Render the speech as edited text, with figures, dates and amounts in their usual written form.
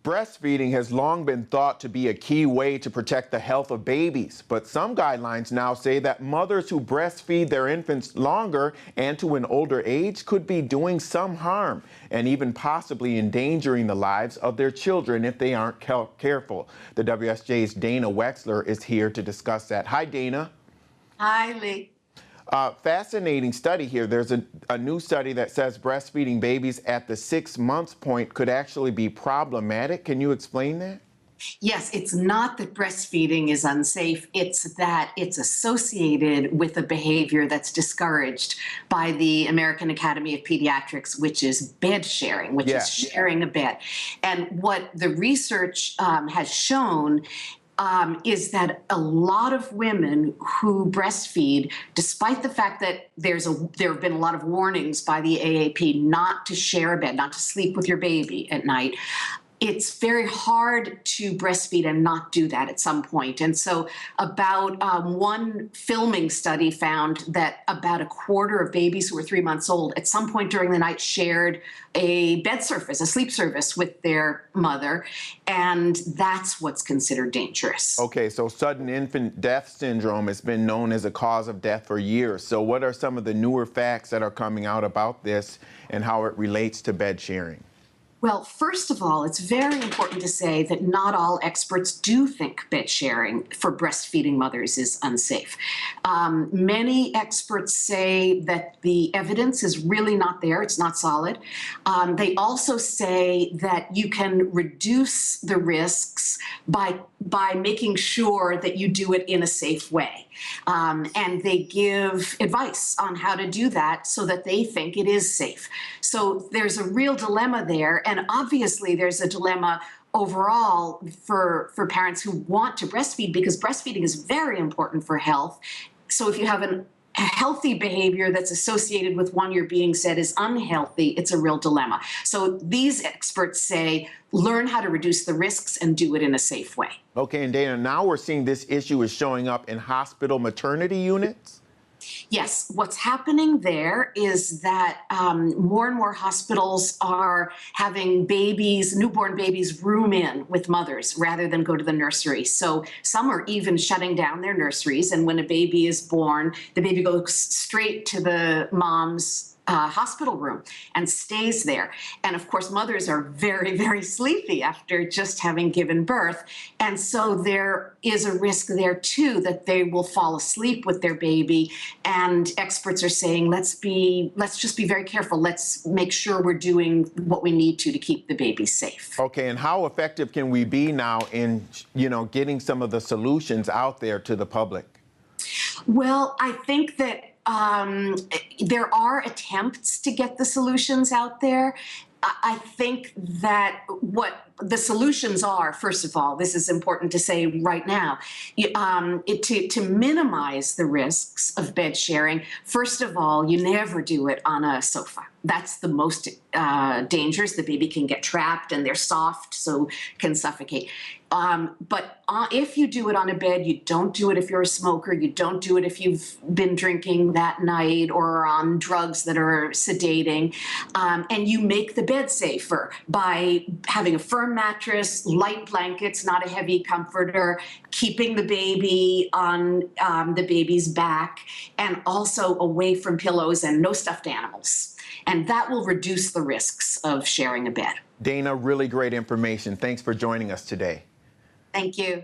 Breastfeeding has long been thought to be a key way to protect the health of babies, but some guidelines now say that mothers who breastfeed their infants longer and to an older age could be doing some harm and even possibly endangering the lives of their children if they aren't careful. The WSJ's Dana Wechsler is here to discuss that. Hi, Dana. Hi, Lee. Fascinating study here. There's a new study that says breastfeeding babies at the 6 months point could actually be problematic. Can you explain that? Yes, it's not that breastfeeding is unsafe, it's that it's associated with a behavior that's discouraged by the American Academy of Pediatrics, which is bed sharing, which is sharing a bed. And what the research has shown is that a lot of women who breastfeed, despite the fact that there have been a lot of warnings by the AAP not to share a bed, not to sleep with your baby at night, it's very hard to breastfeed and not do that at some point. And so about one filming study found that about a quarter of babies who were 3 months old at some point during the night shared a bed surface, a sleep service with their mother. And that's what's considered dangerous. Okay, so sudden infant death syndrome has been known as a cause of death for years. So what are some of the newer facts that are coming out about this and how it relates to bed sharing? Well, first of all, it's very important to say that not all experts do think bed sharing for breastfeeding mothers is unsafe. Many experts say that the evidence is really not there, it's not solid. They also say that you can reduce the risks by making sure that you do it in a safe way. And they give advice on how to do that so that they think it is safe. So there's a real dilemma there. And obviously there's a dilemma overall for parents who want to breastfeed, because breastfeeding is very important for health. So if you have a healthy behavior that's associated with one you're being said is unhealthy, it's a real dilemma. So these experts say, learn how to reduce the risks and do it in a safe way. Okay, and Dana, now we're seeing this issue is showing up in hospital maternity units? Yes, what's happening there is that more and more hospitals are having babies, newborn babies, room in with mothers rather than go to the nursery. So some are even shutting down their nurseries, and when a baby is born, the baby goes straight to the mom's hospital room and stays there. And of course, mothers are very, very sleepy after just having given birth. And so there is a risk there too that they will fall asleep with their baby. And experts are saying, let's just be very careful. Let's make sure we're doing what we need to keep the baby safe. Okay, and how effective can we be now in, getting some of the solutions out there to the public? Well, I think that there are attempts to get the solutions out there. I think that what the solutions are, first of all, this is important to say right now, to minimize the risks of bed sharing, first of all, you never do it on a sofa. That's the most dangerous. The baby can get trapped and they're soft, so can suffocate. But if you do it on a bed, you don't do it if you're a smoker, you don't do it if you've been drinking that night or on drugs that are sedating, and you make the bed safer by having a firm mattress, light blankets, not a heavy comforter, keeping the baby on the baby's back, and also away from pillows and no stuffed animals. And that will reduce the risks of sharing a bed. Dana, really great information. Thanks for joining us today. Thank you.